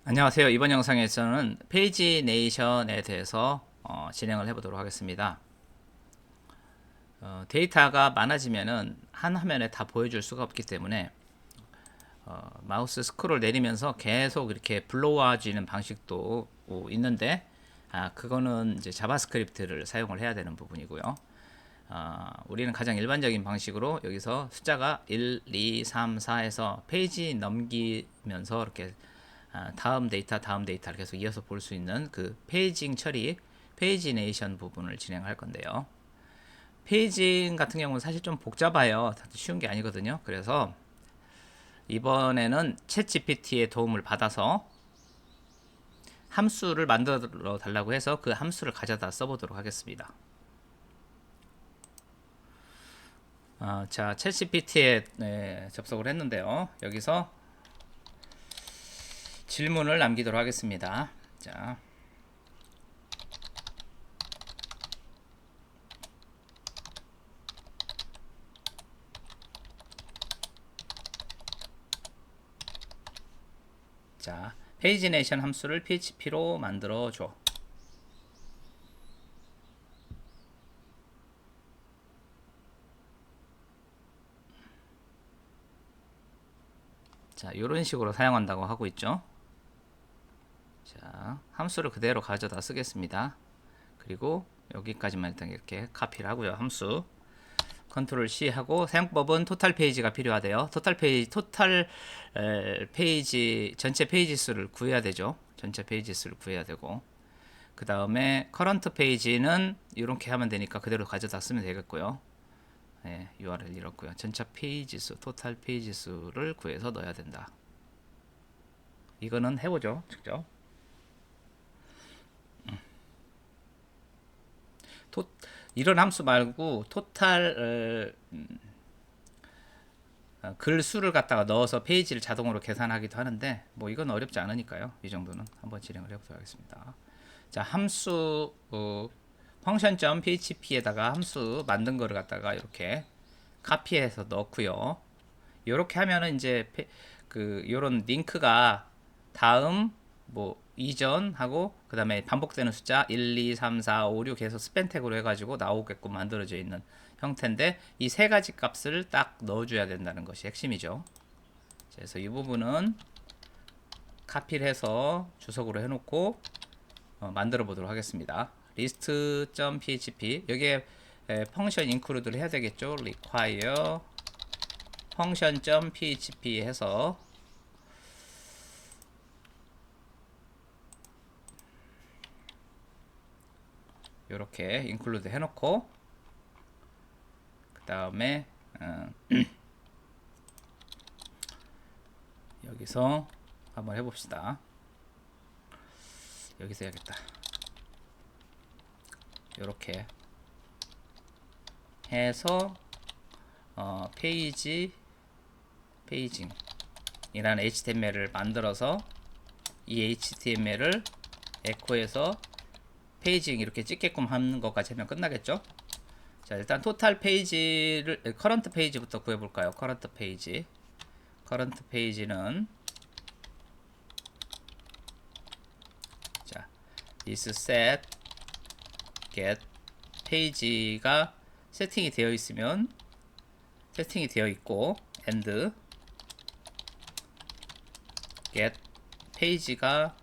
안녕하세요. 이번 영상에서는 페이지네이션에 대해서 진행을 해보도록 하겠습니다. 데이터가 많아지면은 한 화면에 다 보여줄 수가 없기 때문에 마우스 스크롤 내리면서 계속 이렇게 불러와지는 방식도 있는데, 그거는 이제 자바스크립트를 사용을 해야 되는 부분이고요. 우리는 가장 일반적인 방식으로 여기서 숫자가 1, 2, 3, 4에서 페이지 넘기면서 이렇게 다음 데이터 다음 데이터를 계속 이어서 볼 수 있는 그 페이징 처리, 페이지네이션 부분을 진행할 건데요. 페이징 같은 경우는 사실 좀 복잡해요. 쉬운 게 아니거든요. 그래서 이번에는 챗 GPT의 도움을 받아서 함수를 만들어 달라고 해서 그 함수를 가져다 써보도록 하겠습니다. 자, 챗 GPT에 접속을 했는데요. 여기서 질문을 남기도록 하겠습니다. 자, 페이지네이션 함수를 PHP로 만들어 줘. 자, 이런 식으로 사용한다고 하고 있죠. 자, 함수를 그대로 가져다 쓰겠습니다. 그리고 여기까지만 일단 이렇게 카피를 하고요. 함수 컨트롤 C 하고 사용법은 토탈 페이지가 필요하대요. 토탈 페이지 전체 페이지 수를 구해야 되죠. 전체 페이지 수를 구해야 되고, 그 다음에 커런트 페이지는 이렇게 하면 되니까 그대로 가져다 쓰면 되겠고요. URL 이렇고요. 전체 페이지 수, 토탈 페이지 수를 구해서 넣어야 된다. 이거는 해보죠. 직접. 토, 이런 함수 말고 토탈 글 수를 갖다가 넣어서 페이지를 자동으로 계산하기도 하는데, 뭐 이건 어렵지 않으니까요. 이 정도는 한번 진행을 해보도록 하겠습니다. 자, 함수 function.php에다가 함수 만든 거를 갖다가 이렇게 카피해서 넣고요. 이렇게 하면은 이제 요런 링크가 다음 뭐 이전 하고 그 다음에 반복되는 숫자 1, 2, 3, 4, 5, 6 해서 스팬 태그로 해가지고 나오게끔 만들어져 있는 형태인데, 이 세 가지 값을 딱 넣어줘야 된다는 것이 핵심이죠. 그래서 이 부분은 카피를 해서 주석으로 해놓고 만들어 보도록 하겠습니다. list.php 여기에 펑션 인클루드를 해야 되겠죠. require function.php 해서 이렇게 인클루드 해놓고, 그 다음에 여기서 한번 해봅시다. 여기서 해야겠다. 이렇게 해서 페이징이라는 HTML을 만들어서 이 HTML을 에코해서 페이징 이렇게 찍게끔 하는 것까지 하면 끝나겠죠. 자, 일단 토탈 페이지를 커런트 페이지부터 구해볼까요? 커런트 페이지는 자, is set get 페이지가 세팅이 되어 있으면 세팅이 되어 있고, and get 페이지가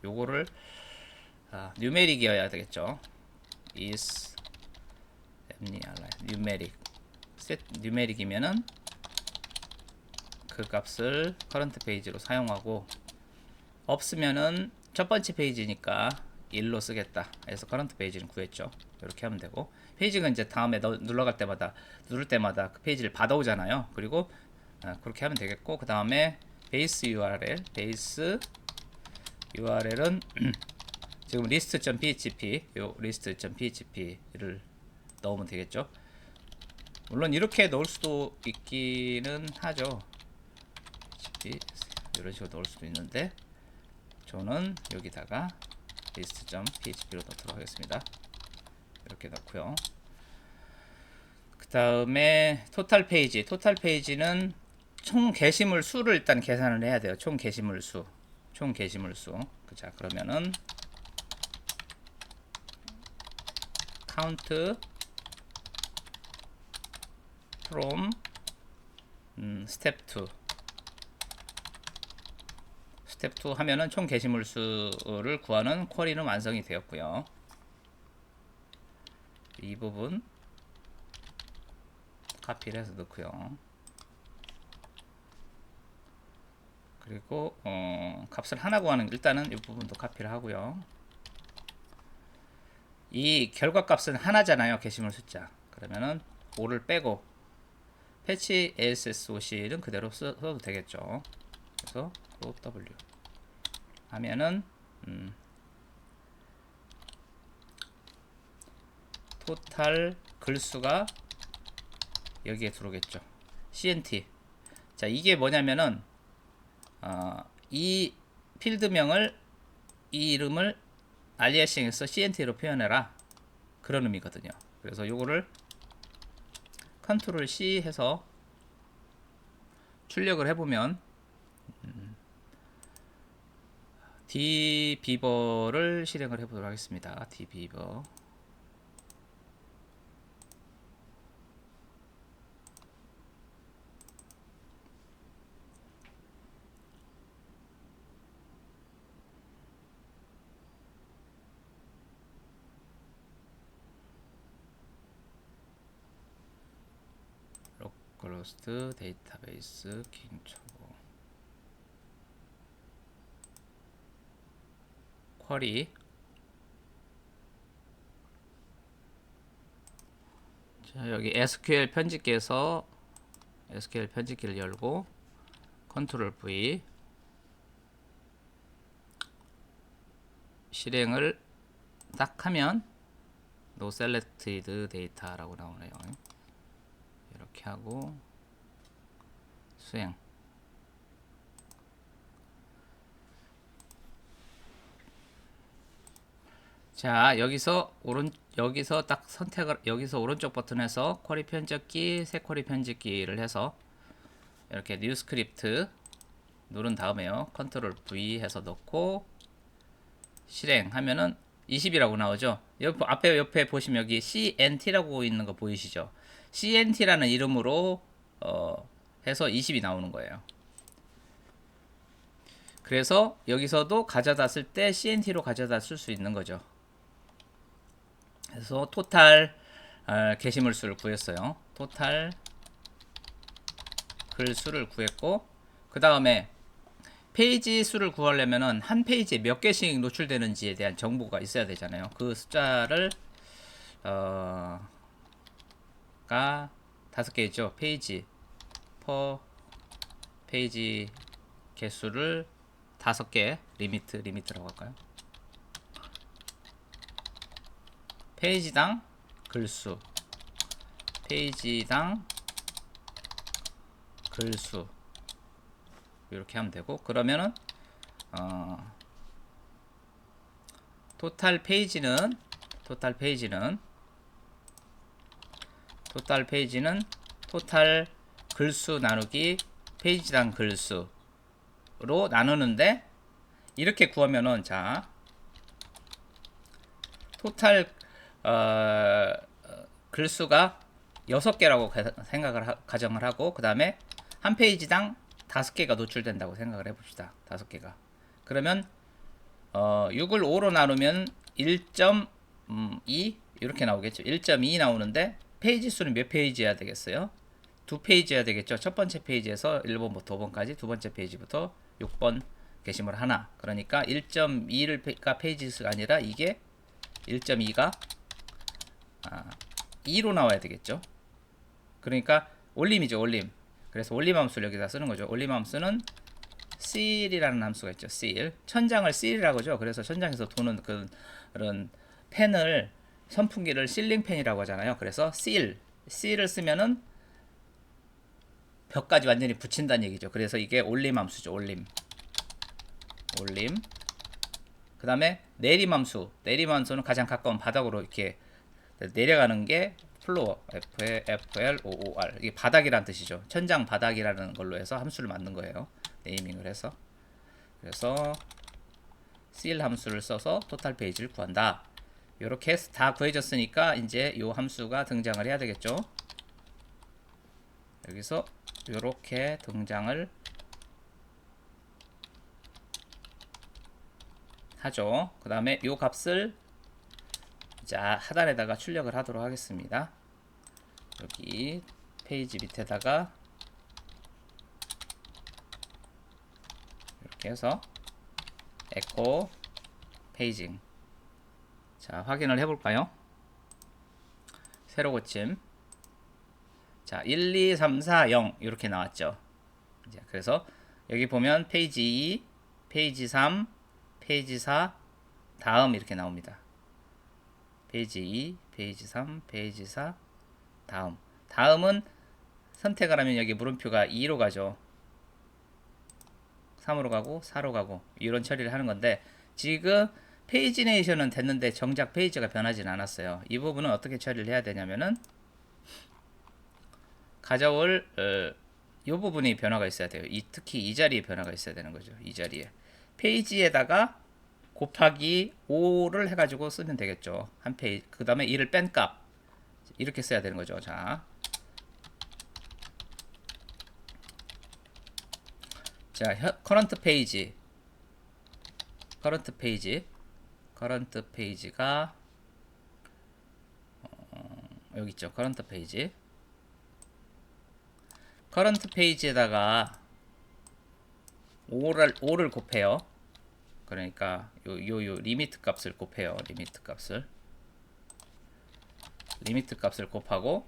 요거를 뉴메릭이어야 되겠죠. is 뉴메릭이면은 그 값을 커런트 페이지로 사용하고, 없으면은 첫 번째 페이지니까 1로 쓰겠다 해서 커런트 페이지는 구했죠. 이렇게 하면 되고, 페이지가 이제 다음에 누를 때마다 그 페이지를 받아오잖아요. 그리고 그렇게 하면 되겠고, 그 다음에 베이스 URL은 지금 list.php를 넣으면 되겠죠. 물론 이렇게 넣을 수도 있기는 하죠. 이런 식으로 넣을 수도 있는데, 저는 여기다가 list.php로 넣도록 하겠습니다. 이렇게 넣고요. 그 다음에 토탈 페이지는 총 게시물 수를 일단 계산을 해야 돼요. 총 게시물 수. 총 게시물 수. 자, 그러면은 count from step 2 스텝 2 하면은 총 게시물 수를 구하는 쿼리는 완성이 되었고요. 이 부분 카피를 해서 넣고요. 그리고 값을 하나 구하는 일단은 이 부분도 카피를 하고요. 이 결과 값은 하나잖아요. 게시물 숫자. 그러면은 5를 빼고 패치 ASSOC는 그대로 써도 되겠죠. 그래서 W 하면은 토탈 글수가 여기에 들어오겠죠. CNT. 자, 이게 뭐냐면은 이 필드명을 이 이름을 알리아싱에서 CNT로 표현해라, 그런 의미거든요. 그래서 요거를 컨트롤 C 해서 출력을 해보면 dbeaver를 실행을 해보도록 하겠습니다. dbeaver 로컬호스트 데이터베이스 긴초보 쿼리. 자, 여기 SQL 편집기에서 SQL 편집기를 열고 컨트롤 V 실행을 딱 하면 No selected data라고 나오네요. 이렇게 하고 수행. 자, 여기서 딱 선택을, 여기서 오른쪽 버튼에서 쿼리 편집기, 새 쿼리 편집기를 해서 이렇게 뉴 스크립트 누른 다음에요. 컨트롤 V 해서 넣고 실행하면은 20이라고 나오죠. 옆에 보시면 여기 CNT라고 있는 거 보이시죠? CNT라는 이름으로 해서 20이 나오는 거예요. 그래서 여기서도 가져다 쓸 때 CNT로 가져다 쓸 수 있는 거죠. 그래서 토탈 게시물 수를 구했어요. 토탈 글 수를 구했고, 그 다음에 페이지 수를 구하려면은 한 페이지에 몇 개씩 노출되는지에 대한 정보가 있어야 되잖아요. 그 숫자를 가 5개 있죠. 페이지 퍼 페이지 개수를 5개 리미트라고 할까요? 페이지당 글수, 페이지당 글수 이렇게 하면 되고, 그러면은 토탈 페이지는 토탈 글수 나누기 페이지당 글수로 나누는데, 이렇게 구하면은 자 토탈 글수가 6개라고 가정을 하고, 그 다음에 한 페이지당 5개가 노출된다고 생각을 해봅시다. 5개가. 그러면 6을 5로 나누면 1.2 이렇게 나오겠죠. 1.2 나오는데 페이지 수는 몇 페이지여야 되겠어요? 2페이지여야 되겠죠. 첫 번째 페이지에서 1번부터 5번까지, 두 번째 페이지부터 6번 게시물 하나. 그러니까 1.2가 페이지 수가 아니라 이게 1.2가 2로 나와야 되겠죠. 그러니까 올림이죠, 올림. 그래서 올림 함수를 여기다 쓰는 거죠. 올림 함수는 seal이라는 함수가 있죠. seal. 천장을 seal이라고 하죠. 그래서 천장에서 도는 그런 펜을, 선풍기를 실링 펜이라고 하잖아요. 그래서 seal을 쓰면은 벽까지 완전히 붙인다는 얘기죠. 그래서 이게 올림 함수죠. 올림. 그 다음에 내림 함수는 가장 가까운 바닥으로 이렇게 내려가는 게 플로어, FLOOR. 이게 바닥이란 뜻이죠. 천장 바닥이라는 걸로 해서 함수를 만든 거예요. 네이밍을 해서. 그래서 cl 함수를 써서 토탈 페이지를 구한다. 이렇게 해서 다 구해졌으니까 이제 이 함수가 등장을 해야 되겠죠. 여기서 이렇게 등장을 하죠. 그 다음에 이 값을 자 하단에다가 출력을 하도록 하겠습니다. 여기 페이지 밑에다가 이렇게 해서 에코 페이징. 자 확인을 해볼까요? 새로 고침. 자 1, 2, 3, 4, 0 이렇게 나왔죠. 이제 그래서 여기 보면 페이지 2, 페이지 3, 페이지 4 다음 이렇게 나옵니다. 페이지 2, 페이지 3, 페이지 4 다음. 다음은 선택을 하면 여기 물음표가 2로 가죠. 3으로 가고 4로 가고 이런 처리를 하는 건데 지금 페이지네이션은 됐는데 정작 페이지가 변하진 않았어요. 이 부분은 어떻게 처리를 해야 되냐면은 가져올 이 부분이 변화가 있어야 돼요. 특히 이 자리에 변화가 있어야 되는 거죠. 이 자리에 페이지에다가 곱하기 5를 해가지고 쓰면 되겠죠. 한 페이지 그 다음에 2를 뺀 값 이렇게 써야 되는 거죠. 자, 커런트 페이지 커런트 페이지가 여기 있죠. 커런트 페이지 커런트 페이지에다가 5를 곱해요. 그러니까 요 리미트 값을 곱해요. 리미트 값을 곱하고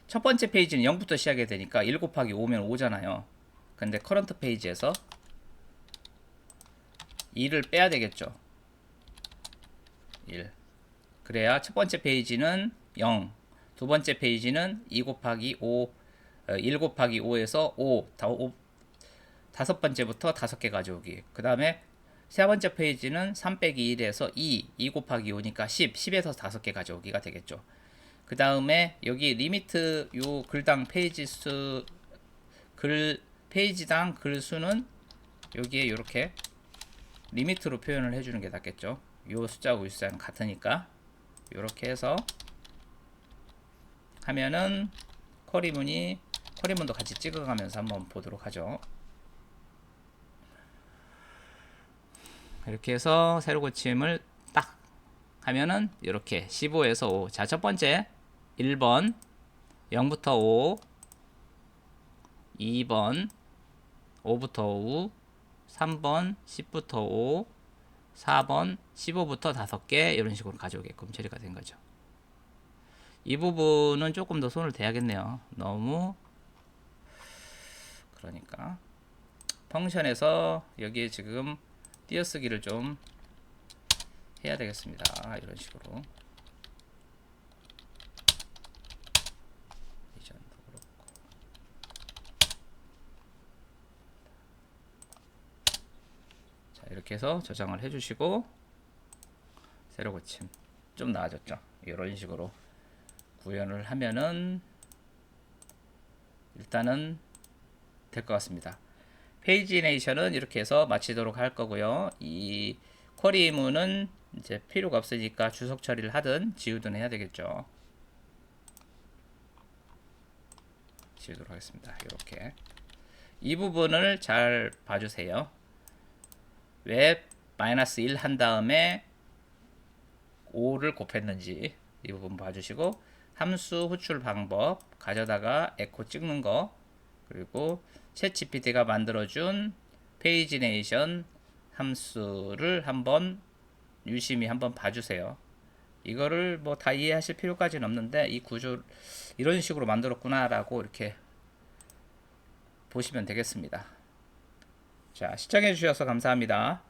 첫 번째 페이지는 0부터 시작이 되니까 1 곱하기 5면 5잖아요. 근데 커런트 페이지에서 2를 빼야 되겠죠. 1. 그래야 첫 번째 페이지는 0, 두 번째 페이지는 2 곱하기 5, 1 곱하기 5에서 5, 다섯 번째부터 5개 가져오기. 그 다음에 세 번째 페이지는 3 빼기 1에서 2 곱하기 5니까 10에서 5개 가져오기가 되겠죠. 그 다음에 여기 리미트 요 글당 페이지 수, 페이지당 글 수는 여기에 이렇게 리미트로 표현을 해주는 게 낫겠죠. 요 숫자하고 이 숫자는 같으니까 이렇게 해서 하면은 쿼리문도 같이 찍어가면서 한번 보도록 하죠. 이렇게 해서 세로 고침을 딱 하면은 이렇게 15에서 5. 자, 첫 번째 1번 0부터 5, 2번 5부터 5, 3번 10부터 5, 4번 15부터 5개 이런 식으로 가져오게끔 처리가 된 거죠. 이 부분은 조금 더 손을 대야겠네요. 너무 그러니까 펑션에서 여기에 지금 띄어쓰기를 좀 해야 되겠습니다. 이런 식으로 이전도 그렇고 자 이렇게 해서 저장을 해주시고 세로 고침 좀 나아졌죠. 이런 식으로 구현을 하면은 일단은 될 것 같습니다. 페이지네이션은 이렇게 해서 마치도록 할 거고요. 이 쿼리문은 이제 필요가 없으니까 주석 처리를 하든 지우든 해야 되겠죠. 지우도록 하겠습니다. 이렇게 이 부분을 잘 봐주세요. 왜 마이너스 1 한 다음에 5를 곱했는지 이 부분 봐주시고 함수 호출 방법 가져다가 에코 찍는 거 그리고 챗GPT가 만들어준 페이지네이션 함수를 한번 유심히 한번 봐주세요. 이거를 뭐 다 이해하실 필요까지는 없는데 이 구조 이런 식으로 만들었구나 라고 이렇게 보시면 되겠습니다. 자, 시청해 주셔서 감사합니다.